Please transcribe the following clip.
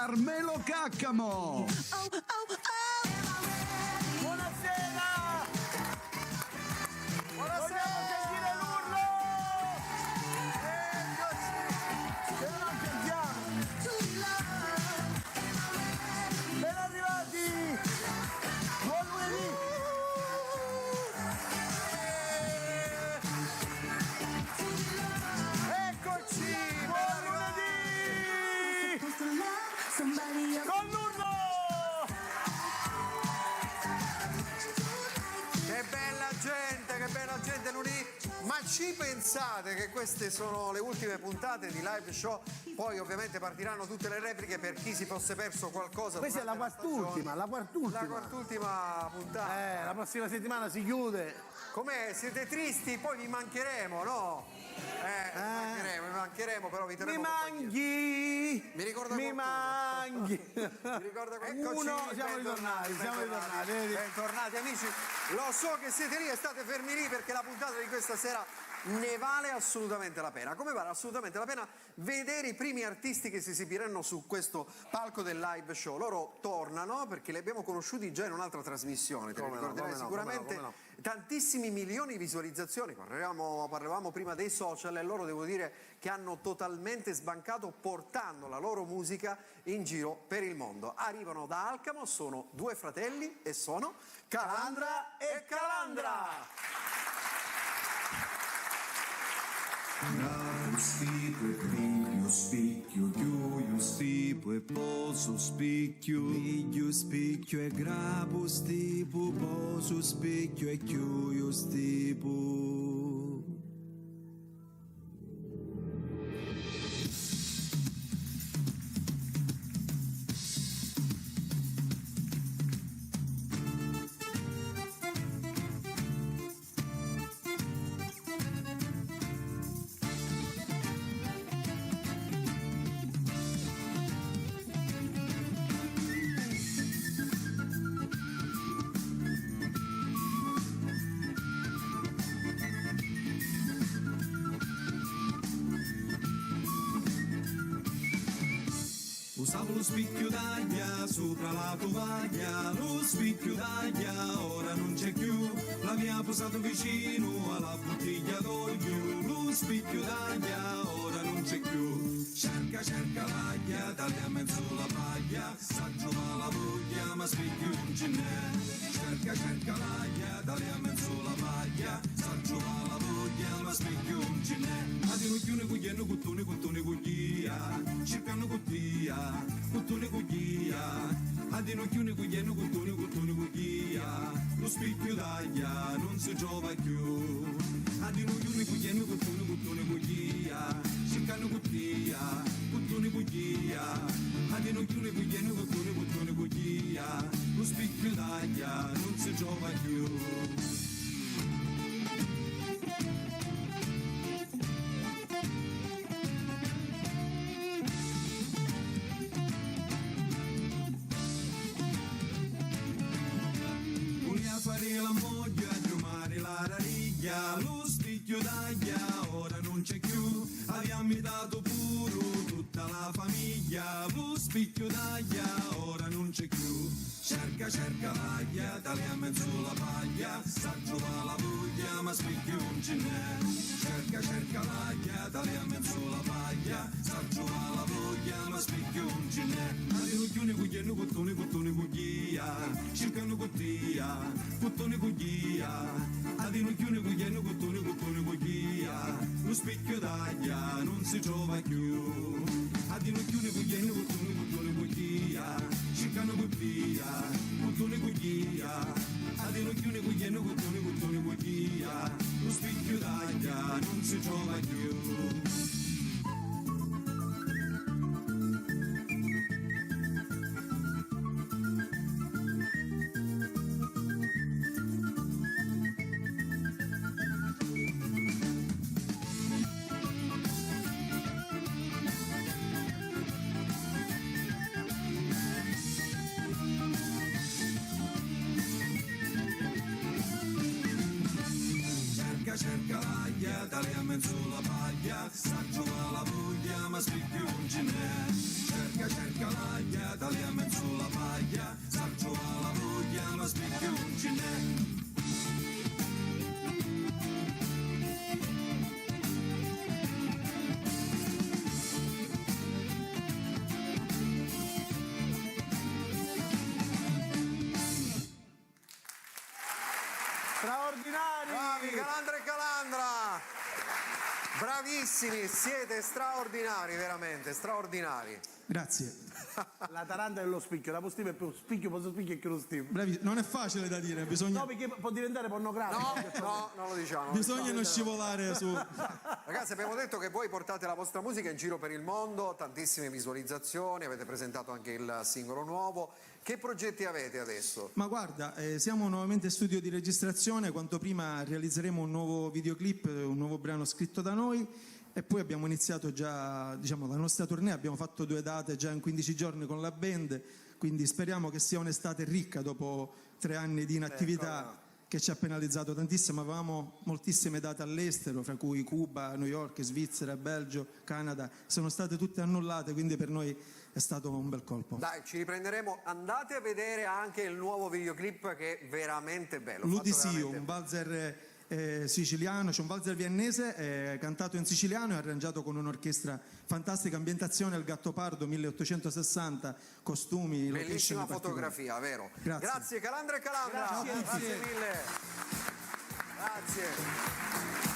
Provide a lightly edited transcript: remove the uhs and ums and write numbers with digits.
Carmelo Caccamo. Buonasera! Vogliamo sentire l'urlo! Eccoci! Se non piangiamo! Ben arrivati! Buon lunedì! Eccoci! Buon lunedì! Con l'urlo! Che bella gente lunedì, ma ci pensate che queste sono le ultime puntate di live show? Poi ovviamente partiranno tutte le repliche per chi si fosse perso qualcosa. Questa è la quart'ultima. La quart'ultima puntata. La prossima settimana si chiude. Com'è? Siete tristi? Poi vi mancheremo, no? Vi mancheremo, però vi terremo manchi! Mi ricorda Mi manchi! Mi ricorda qualcuno? Siamo ritornati. Bentornati amici. Lo so che siete lì e state fermi lì perché la puntata di questa sera ne vale assolutamente la pena. Come vale assolutamente la pena vedere i primi artisti che si esibiranno su questo palco del live show. Loro tornano perché li abbiamo conosciuti già in un'altra trasmissione, te ne ricorderai sicuramente. Come no. Tantissimi milioni di visualizzazioni. Parlavamo prima dei social e loro devo dire che hanno totalmente sbancato portando la loro musica in giro per il mondo. Arrivano da Alcamo, sono due fratelli e sono Calandra e Calandra. Figlio spicchio, chiuio stipo e poso spicchio, figlio spicchio e grapo stipo, poso spicchio e chiuio stipo. Usavo lo spicchio d'aglia sopra la tovaglia, lo spicchio d'aglia ora non c'è più, l'abbiamo posato vicino alla bottiglia d'olio, lo spicchio d'aglia ora non c'è più. Cerca l'aglia, taglia a mezzo la paglia, sa trovare la voglia ma spicchio non ce n'è. Cerca l'aglia, taglia a mezzo la paglia, sa trovare la voglia ma spicchio non ce n'è. Adino chiune cugliano cuttone cuglia, cercano cuglia, cuttone cuglia, adino chiune cugliano cuttone cuglia, lo spicchio d'aglia non si trova più. Adino chiune cugliano cuttone cuglia, cercano cuglia, cuttone cuglia, adino chiune cugliano cuttone cuglia, lo spicchio d'aglia non si trova più. Fare la moglie a chiamare la rariglia, lo spicchio d'aglia ora non c'è più, abbiamo dato puro tutta la famiglia, lo spicchio d'aglia ora non c'è più. Cerca l'aglia, taglia a mezzo la paglia, sa trovare la voglia ma spicchio non ce n'è. Cerca l'aglia, taglia a mezzo la paglia, sa trovare la voglia ma spicchio non ce n'è. Adino chiune cugliano cuttone cuglia, cercano cuglia, cuttone cuglia, adino chiune cugliano cuttone cuglia, lo spicchio d'aglia non si trova più. Adino chiune cugliano cuttone cuglia, cercano cuglia, cuttone cuglia, adino chiune cugliano cuttone cuglia, lo spicchio d'aglia non si trova più. Cerca l'aglia, taglia a mezzo la paglia, sa trovare la voglia ma spicchio non ce n'è. Cerca l'aglia, tagliamo in sulla paglia, sarcio alla voglia, ma spicchio non ce n'è. Straordinari! Bravi Calandra e Calandra! Bravissimi, siete straordinari, veramente, straordinari. Grazie. La taranta dello spicchio, la postiva è più spicchio, posso spicchio e che lo stimo. Bravi, non è facile da dire, bisogna, No, perché può diventare pornografico. No, non lo diciamo. bisogna non scivolare su... Ragazzi, abbiamo detto che voi portate la vostra musica in giro per il mondo, tantissime visualizzazioni, avete presentato anche il singolo nuovo. Che progetti avete adesso? Ma guarda, siamo nuovamente in studio di registrazione, quanto prima realizzeremo un nuovo videoclip, un nuovo brano scritto da noi e poi abbiamo iniziato già, diciamo, la nostra tournée, abbiamo fatto 2 date già in 15 giorni con la band, quindi speriamo che sia un'estate ricca dopo 3 anni di inattività che ci ha penalizzato tantissimo. Avevamo moltissime date all'estero, fra cui Cuba, New York, Svizzera, Belgio, Canada, sono state tutte annullate, quindi per noi è stato un bel colpo. Dai, ci riprenderemo. Andate a vedere anche il nuovo videoclip che è veramente bello. L'Udisio, un valzer siciliano, c'è un valzer viennese cantato in siciliano e arrangiato con un'orchestra fantastica, ambientazione al Gattopardo 1860, costumi, Bellissima location fotografia, vero? Grazie. Grazie Calandra e Calandra. Grazie mille. Grazie.